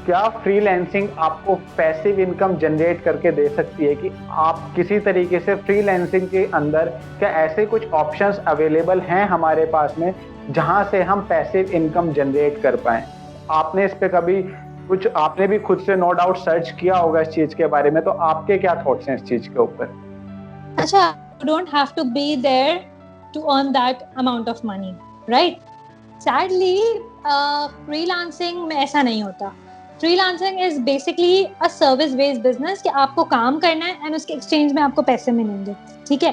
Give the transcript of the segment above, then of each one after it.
क्या फ्रीलांसिंग आपको passive income generate करके दे सकती है कि आप किसी तरीके से फ्रीलांसिंग के अंदर क्या ऐसे कुछ ऑप्शंस अवेलेबल हैं हमारे पास में जहां से हम पैसिव इनकम जनरेट कर पाएं? आपने इस पे कभी कुछ, आपने भी खुद से नो डाउट सर्च किया होगा इस चीज के बारे में, तो आपके क्या थॉट्स हैं इस चीज के ऊपर? अच्छा, you don't have to be there to earn that amount of money, right? Sadly, freelancing में ऐसा नहीं होता. Freelancing is basically a service based business कि आपको काम करना है एंड उसके एक्सचेंज में आपको पैसे मिलेंगे, ठीक है.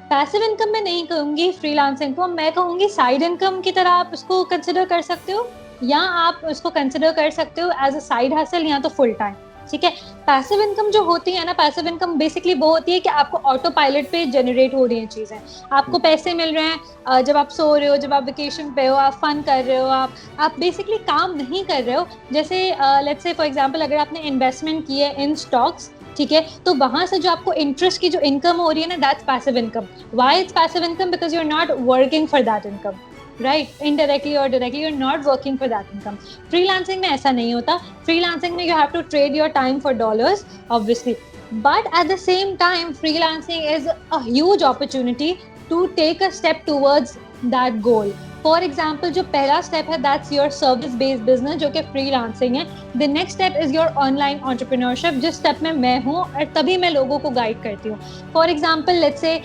पैसिव इनकम में नहीं कहूंगी फ्रीलांसिंग को, मैं कहूंगी साइड इनकम की तरह आप उसको कंसिडर कर सकते हो, या आप उसको कंसिडर कर सकते हो एज अ साइड हसल या तो फुल टाइम, ठीक है. पैसिव इनकम जो होती है ना, पैसिव इनकम बेसिकली वो होती है कि आपको ऑटो पायलट पे जनरेट हो रही हैं चीजें, आपको पैसे मिल रहे हैं जब आप सो रहे हो, जब आप वेकेशन पे हो, आप फन कर रहे हो, आप बेसिकली काम नहीं कर रहे हो. जैसे लेट्स से फॉर एग्जांपल अगर आपने इन्वेस्टमेंट की है इन स्टॉक्स, ठीक है, तो वहां से जो आपको इंटरेस्ट की जो इनकम हो रही है ना, that's passive income. Why it's passive income? Because you are not working for that income, right? Indirectly or directly, you're not working for that income. Freelancing में ऐसा नहीं होता. Freelancing में you have to trade your time for dollars, obviously. But at the same time, freelancing is a huge opportunity to take a step towards that goal. For example, जो पहला step है, that's your service-based business, जो कि freelancing है. The next step is your online entrepreneurship, जिस step में मैं हूँ और तभी मैं लोगों को guide करती हूँ. For example, let's say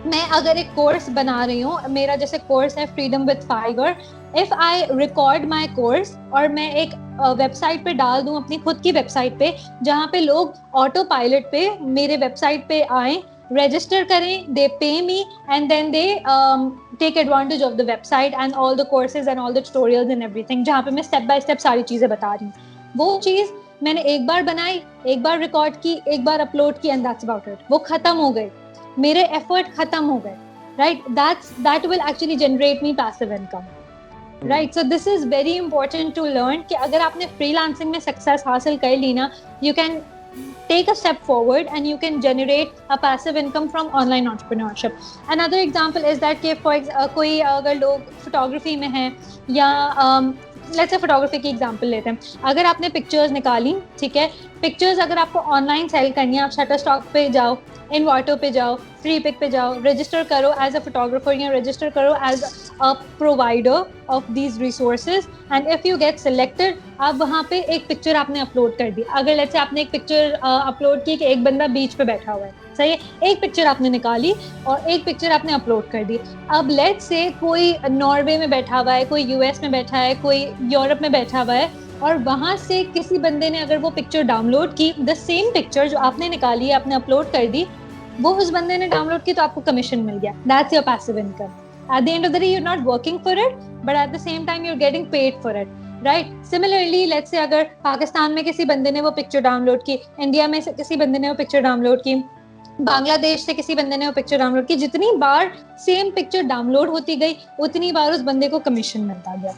मैं अगर एक कोर्स बना रही हूँ, मेरा जैसे कोर्स है freedom with Fiverr, if I record my course और मैं एक वेबसाइट पे डाल दूँ, अपनी खुद की वेबसाइट पे, जहाँ पे लोग ऑटो पायलट पे मेरे वेबसाइट पे आए, रजिस्टर करें, they pay me and then they take advantage of the website and all the courses and all the tutorials and everything, जहाँ पे मैं स्टेप बाय स्टेप सारी चीजें बता रही हूँ. वो चीज मैंने एक बार बनाई, एक बार रिकॉर्ड की, एक बार अपलोड की एंड दैट्स अबाउट इट. वो खत्म हो गई, मेरे एफर्ट खत्म हो गए, right? That will actually generate me passive income, right? So this is very important to learn कि अगर आपने फ्रीलांसिंग में सक्सेस हासिल कर ली ना, you can take a step forward and you can generate a passive income from online entrepreneurship. Another example is that कि कोई अगर लोग फोटोग्राफी में हैं या लेट्स से फोटोग्राफी की एग्जांपल लेते हैं, अगर आपने पिक्चर्स निकाली, ठीक है, पिक्चर्स अगर आपको ऑनलाइन सेल करनी है, आप शटरस्टॉक पे जाओ, इनवाटो पे जाओ, फ्री पिक पे जाओ, रजिस्टर करो एज अ फोटोग्राफर या रजिस्टर करो as a provider of these resources and if you get selected, आप वहाँ पे एक पिक्चर आपने अपलोड कर दी. अगर लेट्स से आपने एक पिक्चर अपलोड की कि एक बंदा बीच पे बैठा हुआ है, सही है, एक पिक्चर आपने निकाली और एक पिक्चर आपने अपलोड कर दी. अब लेट्स से कोई नॉर्वे में बैठा हुआ है, कोई यूएस में बैठा है, कोई यूरोप में बैठा हुआ है, और वहां से किसी बंदे ने अगर वो पिक्चर डाउनलोड की, द सेम पिक्चर जो आपने निकाली, आपने अपलोड कर दी, वो उस बंदे ने डाउनलोड की, तो आपको कमीशन मिल गया. That's your passive income. At the end of the day, you are not working for it, but at the same time you are getting paid for it, right? Similarly let's say अगर पाकिस्तान में किसी बंदे ने वो picture download की, India में से किसी बंदे ने वो पिक्चर डाउनलोड की, बांग्लादेश से किसी बंदे ने वो पिक्चर डाउनलोड की, जितनी बार सेम पिक्चर डाउनलोड होती गई, उतनी बार उस बंदे को कमीशन मिलता गया.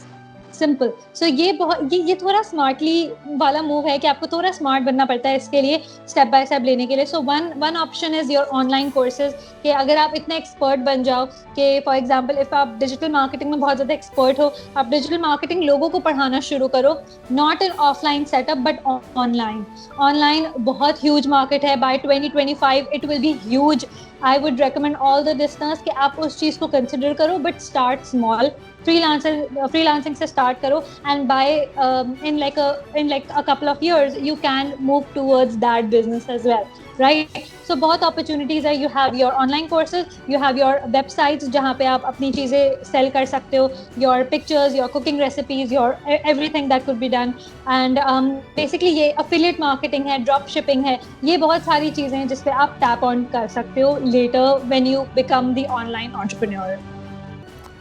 सिंपल. सो ये थोड़ा स्मार्टली वाला मूव है कि आपको थोड़ा स्मार्ट बनना पड़ता है इसके लिए, स्टेप बाय स्टेप लेने के लिए. So one option is your online courses, कि अगर आप इतने एक्सपर्ट बन जाओ कि फॉर एग्जांपल इफ आप डिजिटल मार्केटिंग में बहुत ज़्यादा एक्सपर्ट हो, आप डिजिटल मार्केटिंग लोगों को पढ़ाना शुरू करो, not in offline setup but online. Online बहुत ह्यूज मार्केट है. By 2025 it will be huge. I would recommend all the listeners कि आप उस चीज़ को consider करो, but start small. Freelancing से start करो, and by in like a couple of years you can move towards that business as well, right? So बहुत opportunities है. You have your online courses, you have your websites जहाँ पे आप अपनी चीज़ें sell कर सकते हो, your pictures, your cooking recipes, your everything that could be done, and basically ये affiliate marketing है, drop shipping है, ये बहुत सारी चीज़ें हैं जिस पे आप tap on कर सकते हो later when you become the online entrepreneur.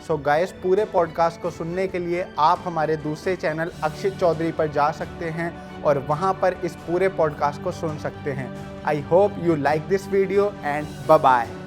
So guys, पूरे पॉडकास्ट को सुनने के लिए आप हमारे दूसरे चैनल अक्षित चौधरी पर जा सकते हैं और वहां पर इस पूरे पॉडकास्ट को सुन सकते हैं. I hope you like this video and bye bye.